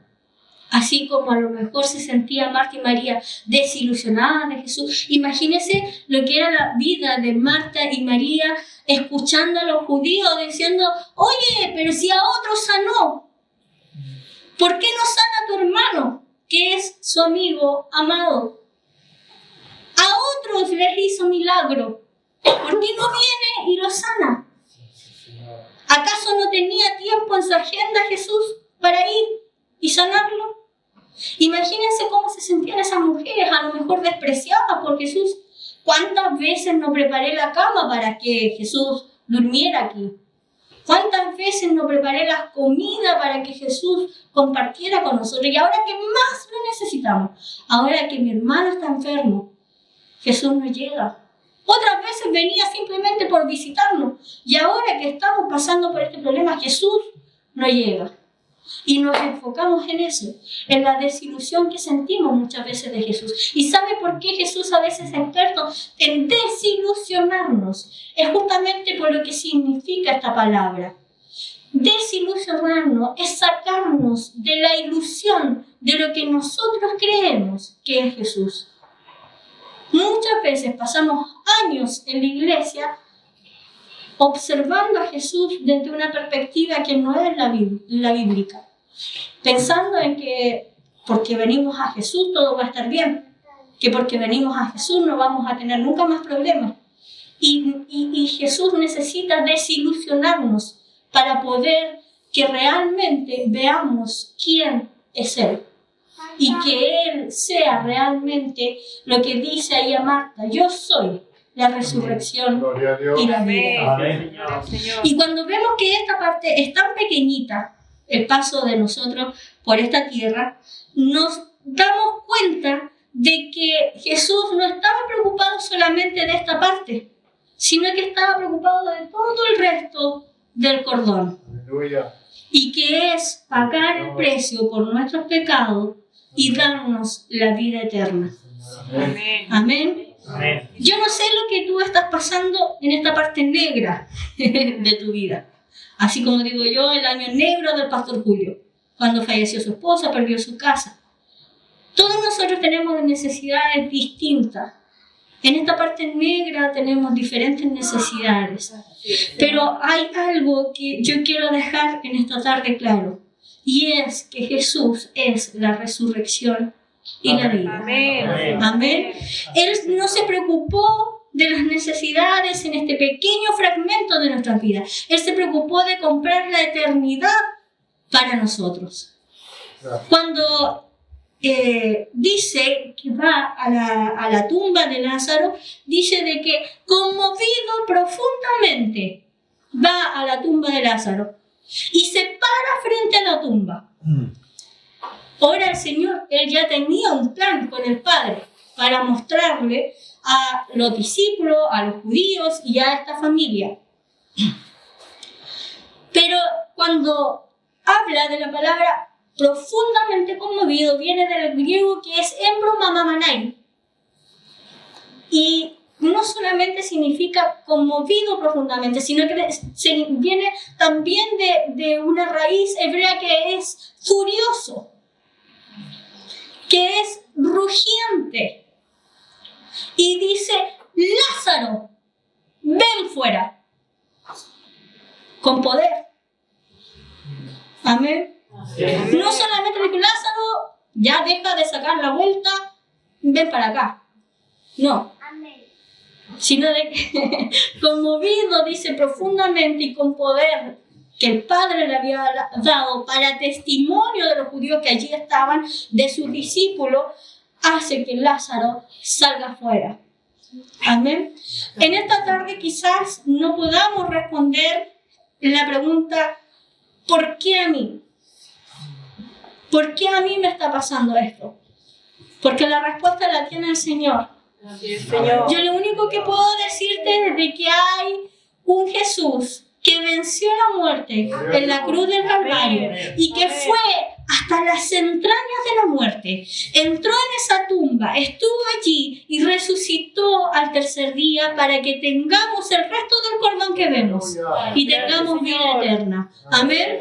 Así como a lo mejor se sentía Marta y María desilusionadas de Jesús. Imagínense lo que era la vida de Marta y María escuchando a los judíos diciendo, oye, pero si a otros sanó, ¿por qué no sana a tu hermano, que es su amigo amado? A otros les hizo milagro, ¿por qué no viene y lo sana? ¿Acaso no tenía tiempo en su agenda Jesús para ir y sanarlo? Imagínense cómo se sentían esas mujeres, a lo mejor despreciadas por Jesús. ¿Cuántas veces no preparé la cama para que Jesús durmiera aquí? ¿Cuántas veces no preparé la comida para que Jesús compartiera con nosotros? Y ahora que más lo necesitamos, ahora que mi hermano está enfermo, Jesús no llega. Otras veces venía simplemente por visitarnos. Y ahora que estamos pasando por este problema, Jesús no llega. Y nos enfocamos en eso, en la desilusión que sentimos muchas veces de Jesús. ¿Y sabe por qué Jesús a veces es experto en desilusionarnos? Es justamente por lo que significa esta palabra. Desilusionarnos es sacarnos de la ilusión de lo que nosotros creemos que es Jesús. Muchas veces pasamos años en la iglesia observando a Jesús desde una perspectiva que no es la bíblica, pensando en que porque venimos a Jesús todo va a estar bien, que porque venimos a Jesús no vamos a tener nunca más problemas. Y Jesús necesita desilusionarnos para poder que realmente veamos quién es Él. y que Él sea realmente lo que dice ahí a Marta: yo soy la resurrección y la vida. Amén. Y cuando vemos que esta parte es tan pequeñita, el paso de nosotros por esta tierra, nos damos cuenta de que Jesús no estaba preocupado solamente de esta parte, sino que estaba preocupado de todo el resto del cordón. Aleluya. Y que es pagar el precio por nuestros pecados y darnos la vida eterna. Amén. Amén. Amén. Yo no sé lo que tú estás pasando en esta parte negra de tu vida. Así como digo yo, el año negro del pastor Julio, cuando falleció su esposa, perdió su casa. Todos nosotros tenemos necesidades distintas. En esta parte negra tenemos diferentes necesidades. Pero hay algo que yo quiero dejar en esta tarde claro. Y es que Jesús es la resurrección y la vida. Amén. Amén. Él no se preocupó de las necesidades en este pequeño fragmento de nuestras vidas. Él se preocupó de comprar la eternidad para nosotros. Cuando dice que va a la tumba de Lázaro, dice de que conmovido profundamente va a la tumba de Lázaro y se para frente a la tumba. Ora el Señor, Él ya tenía un plan con el Padre para mostrarle a los discípulos, a los judíos y a esta familia. Pero cuando habla de la palabra profundamente conmovido, viene del griego que es embromamamanai. Y no solamente significa conmovido profundamente, sino que viene también de una raíz hebrea que es furioso, que es rugiente. Y dice: Lázaro, ven fuera. Con poder. Amén. No solamente dijo: Lázaro, ya deja de sacar la vuelta, ven para acá. No. Sino de que conmovido, dice, profundamente y con poder que el Padre le había dado para testimonio de los judíos que allí estaban, de sus discípulos, hace que Lázaro salga fuera. Amén. En esta tarde quizás no podamos responder la pregunta: ¿por qué a mí? ¿Por qué a mí me está pasando esto? Porque la respuesta la tiene el Señor. Señor. Yo lo único que puedo decirte es de que hay un Jesús que venció la muerte en la cruz del Calvario y que fue hasta las entrañas de la muerte, entró en esa tumba, estuvo allí y resucitó al tercer día para que tengamos el resto del cordón que vemos y tengamos vida eterna. Amén.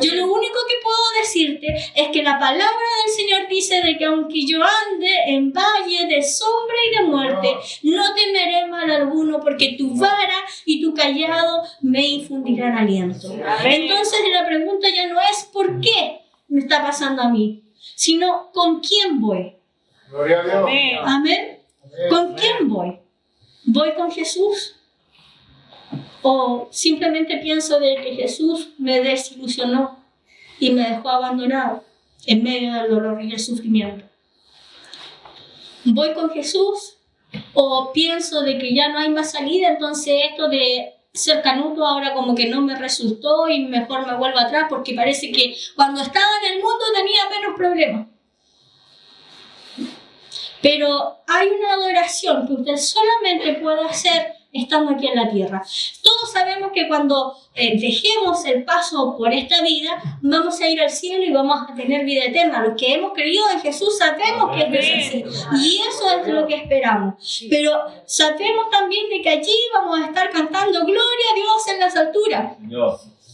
Yo lo único que puedo decirte es que la palabra del Señor dice de que aunque yo ande en valle de sombra y de muerte, no temeré mal alguno, porque tu vara y tu callado me infundirán aliento. Entonces la pregunta ya no es ¿por qué me está pasando a mí?, sino ¿con quién voy? Gloria a Dios. Amén. Amén. ¿Con quién voy? ¿Voy con Jesús? ¿O simplemente pienso de que Jesús me desilusionó y me dejó abandonado en medio del dolor y el sufrimiento? ¿Voy con Jesús? ¿O pienso de que ya no hay más salida, entonces esto de ser canuto ahora como que no me resultó y mejor me vuelvo atrás porque parece que cuando estaba en el mundo tenía menos problemas? Pero hay una adoración que usted solamente puede hacer estando aquí en la tierra. Todos sabemos que cuando dejemos el paso por esta vida, vamos a ir al cielo y vamos a tener vida eterna. Los que hemos creído en Jesús sabemos que es así. Y eso es lo que esperamos. Pero sabemos también de que allí vamos a estar cantando gloria a Dios en las alturas.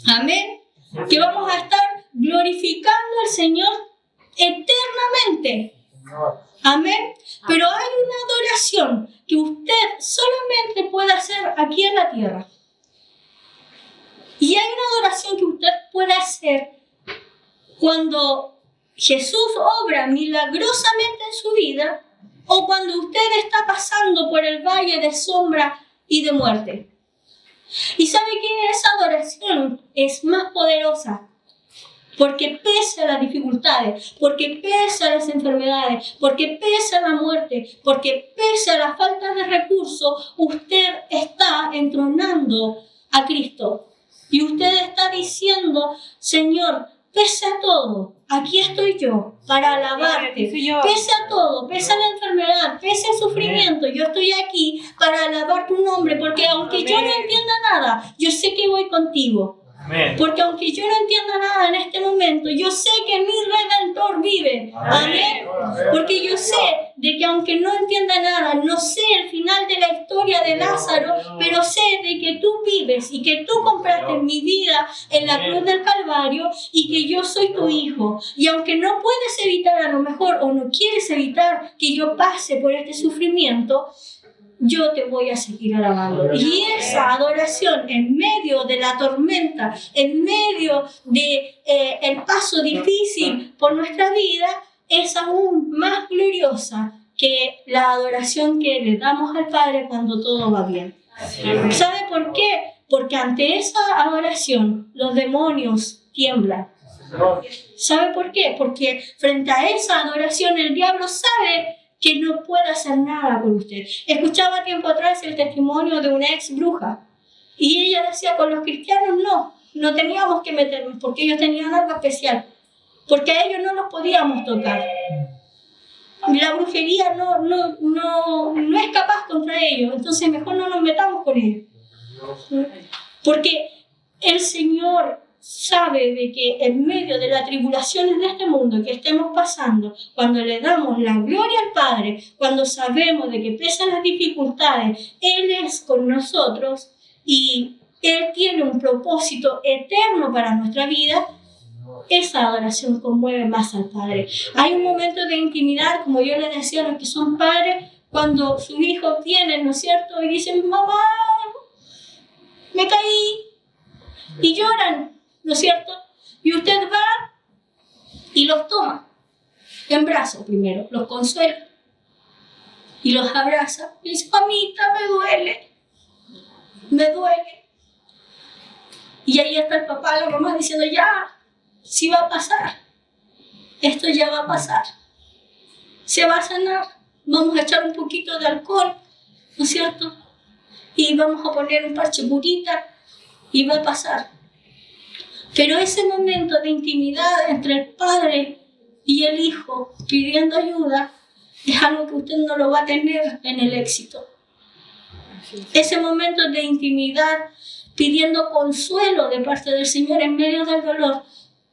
Amén. Que vamos a estar glorificando al Señor eternamente. Amén. Pero hay una adoración que usted solamente puede hacer aquí en la tierra. Y hay una adoración que usted puede hacer cuando Jesús obra milagrosamente en su vida o cuando usted está pasando por el valle de sombra y de muerte. ¿Y sabe que esa adoración es más poderosa Porque pese a las dificultades, porque pese a las enfermedades, porque pese a la muerte, porque pese a la falta de recursos, usted está entronando a Cristo. Y usted está diciendo, Señor, pese a todo, aquí estoy yo para alabarte. Pese a todo, pese a la enfermedad, pese al sufrimiento, yo estoy aquí para alabar tu nombre, porque aunque yo no entienda nada, yo sé que voy contigo. Porque aunque yo no entienda nada en este momento, yo sé que mi Redentor vive. Amén. Porque yo sé de que aunque no entienda nada, no sé el final de la historia de Lázaro, pero sé de que tú vives y que tú compraste mi vida en la cruz del Calvario y que yo soy tu hijo. Y aunque no puedes evitar a lo mejor o no quieres evitar que yo pase por este sufrimiento, yo te voy a seguir alabando. Y esa adoración en medio de la tormenta, en medio de el paso difícil por nuestra vida, es aún más gloriosa que la adoración que le damos al Padre cuando todo va bien. ¿Sabe por qué? Porque ante esa adoración los demonios tiemblan. ¿Sabe por qué? Porque frente a esa adoración el diablo sabe que no puede hacer nada por usted. Escuchaba tiempo atrás el testimonio de una ex bruja y ella decía, con los cristianos no teníamos que meternos porque ellos tenían algo especial, porque a ellos no los podíamos tocar. La brujería no es capaz contra ellos, entonces mejor no nos metamos con ellos. Porque el Señor sabe de que en medio de las tribulaciones de este mundo que estemos pasando, cuando le damos la gloria al Padre, cuando sabemos de que pesan las dificultades, Él es con nosotros y Él tiene un propósito eterno para nuestra vida, esa adoración conmueve más al Padre. Hay un momento de intimidad, como yo les decía a los que son padres, cuando sus hijos vienen, ¿no es cierto? Y dicen, mamá, me caí, y lloran, ¿no es cierto? Y usted va y los toma en brazos primero, los consuela y los abraza y dice, mamita, me duele. Y ahí está el papá, la mamá diciendo, ya, sí va a pasar, esto ya va a pasar, se va a sanar, vamos a echar un poquito de alcohol, ¿no es cierto? Y vamos a poner un parche curita y va a pasar. Pero ese momento de intimidad entre el Padre y el Hijo pidiendo ayuda es algo que usted no lo va a tener en el éxito. Ese momento de intimidad pidiendo consuelo de parte del Señor en medio del dolor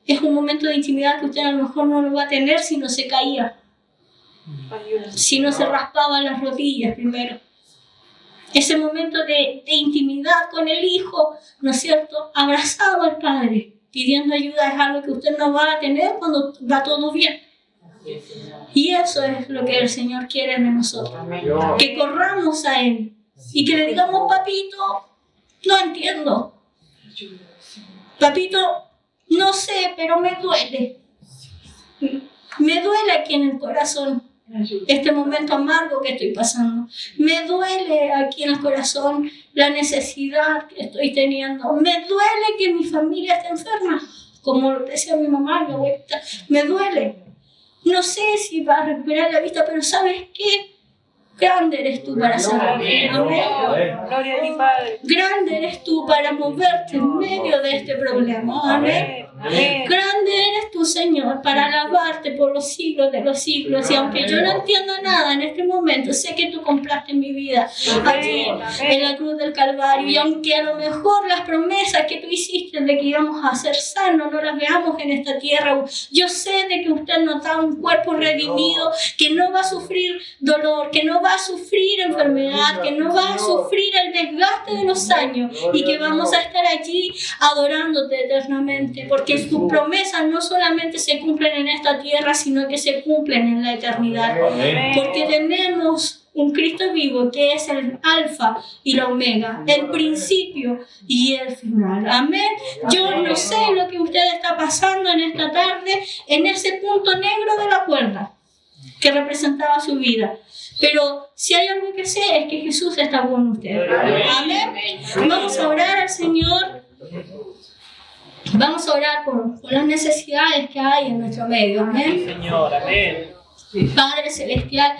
es un momento de intimidad que usted a lo mejor no lo va a tener si no se caía, si no se raspaba las rodillas primero. Ese momento de intimidad con el Hijo, ¿no es cierto?, abrazado al Padre, pidiendo ayuda, es algo que usted no va a tener cuando va todo bien. Y eso es lo que el Señor quiere de nosotros, que corramos a Él y que le digamos, papito, no entiendo, papito, no sé, pero me duele aquí en el corazón. Este momento amargo que estoy pasando, me duele aquí en el corazón la necesidad que estoy teniendo, me duele que mi familia esté enferma, como decía mi mamá, mi abuelita, me duele, no sé si va a recuperar la vista, pero ¿sabes qué? Grande eres tú para sanarme. Amén. Gloria a mi Padre. Grande eres tú para moverte en medio de este problema. Amén. Grande eres tú, Señor, para alabarte por los siglos de los siglos. Y aunque yo no entienda nada en este momento, sé que tú compraste mi vida allí en la cruz del Calvario. Y aunque a lo mejor las promesas que tú hiciste de que íbamos a ser sanos no las veamos en esta tierra, yo sé de que usted nos da un cuerpo redimido que no va a sufrir dolor, que no va a sufrir enfermedad, que no va a sufrir el desgaste de los años y que vamos a estar allí adorándote eternamente, porque tus promesas no solamente se cumplen en esta tierra, sino que se cumplen en la eternidad, porque tenemos un Cristo vivo que es el alfa y la omega, el principio y el final. Amén. Yo no sé lo que usted está pasando en esta tarde, en ese punto negro de la cuerda que representaba su vida, pero si hay algo que sé es que Jesús está con usted. Amén. Vamos a orar al Señor. Vamos a orar por las necesidades que hay en nuestro medio. Amén. Señor, amén. Padre Celestial,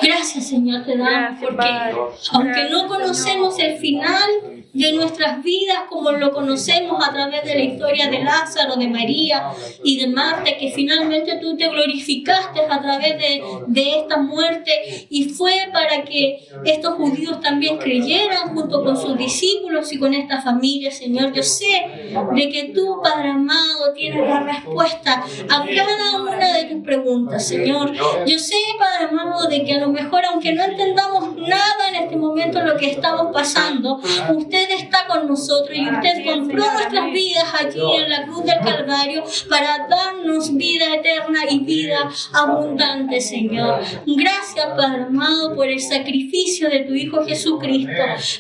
gracias, Señor, te damos, Gracias, porque Padre. aunque Gracias, no conocemos Señor. el final de nuestras vidas como lo conocemos a través de la historia de Lázaro, de María y de Marta, que finalmente tú te glorificaste a través de esta muerte, y fue para que estos judíos también creyeran junto con sus discípulos y con esta familia, Señor. Yo sé de que tú, Padre amado, tienes la respuesta a cada una de tus preguntas, Señor. Yo sé, Padre amado, de que a lo mejor, aunque no entendamos nada en este momento lo que estamos pasando, usted está con nosotros y usted compró nuestras vidas allí en la cruz del Calvario para darnos vida eterna y vida abundante, Señor. Gracias, Padre amado, por el sacrificio de tu Hijo Jesucristo.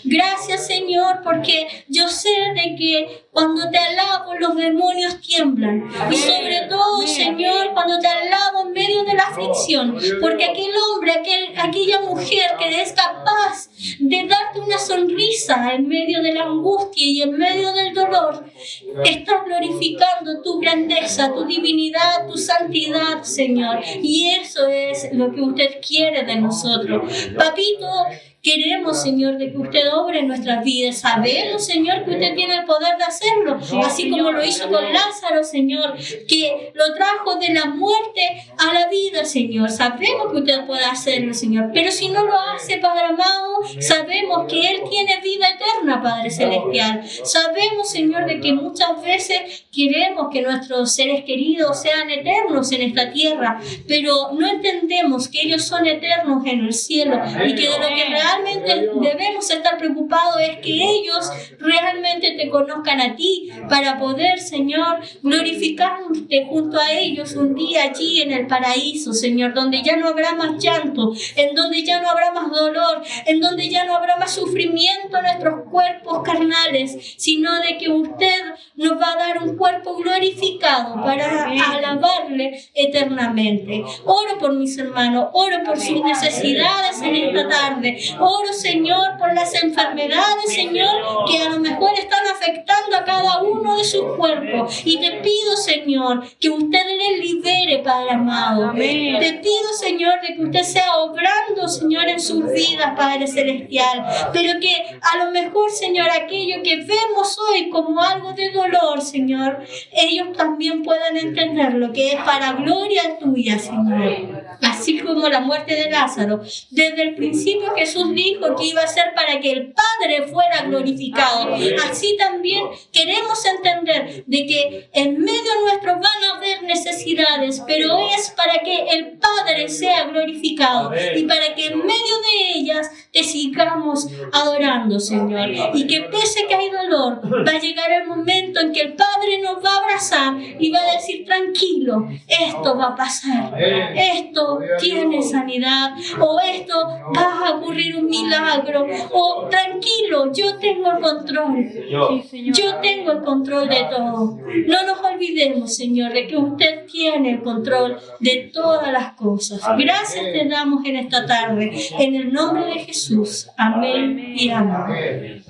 Gracias, Señor, porque yo sé de que cuando te alabo, los demonios tiemblan. Y sobre todo, Señor, cuando te alabo en medio de la aflicción, porque aquel hombre, aquella mujer que es capaz de darte una sonrisa en medio de la angustia y en medio del dolor, está glorificando tu grandeza, tu divinidad, tu santidad, Señor. Y eso es lo que usted quiere de nosotros. Papito, queremos, Señor, de que usted obre en nuestras vidas. Sabemos, Señor, que usted tiene el poder de hacerlo, así como lo hizo con Lázaro, Señor, que lo trajo de la muerte a la vida, Señor. Sabemos que usted puede hacerlo, Señor, pero si no lo hace, Padre amado, sabemos que Él tiene vida eterna, Padre Celestial. Sabemos, Señor, de que muchas veces queremos que nuestros seres queridos sean eternos en esta tierra, pero no entendemos que ellos son eternos en el cielo, y que de lo que realmente debemos estar preocupados es que ellos realmente te conozcan a ti, para poder, Señor, glorificarte junto a ellos un día allí en el paraíso, Señor, donde ya no habrá más llanto, en donde ya no habrá más dolor, en donde ya no habrá más sufrimiento en nuestros cuerpos carnales, sino de que usted nos va a dar un cuerpo glorificado para alabarle eternamente. Oro por mis hermanos, oro por sus necesidades en esta tarde. Oro, Señor, por las enfermedades, Señor, que a lo mejor están afectando a cada uno de sus cuerpos. Y te pido, Señor, que usted les libere, Padre amado. Te pido, Señor, de que usted sea obrando, Señor, en sus vidas, Padre Celestial. Pero que a lo mejor, Señor, aquello que vemos hoy como algo de dolor, Señor, ellos también puedan entender lo que es para gloria tuya, Señor. Así como la muerte de Lázaro. Desde el principio Jesús dijo que iba a ser para que el Padre fuera glorificado. Así también queremos entender de que en medio nuestro van a haber necesidades, pero es para que el Padre sea glorificado y para que en medio de ellas te sigamos adorando, Señor. Y que pese que hay dolor, va a llegar el momento en que el Padre nos va a abrazar y va a decir: tranquilo, esto va a pasar, esto tiene sanidad, o esto va a ocurrir un milagro, o tranquilo, yo tengo el control, yo tengo el control de todo. No nos olvidemos, Señor, de que usted tiene el control de todas las cosas. Gracias te damos en esta tarde, en el nombre de Jesús. Amén y amén.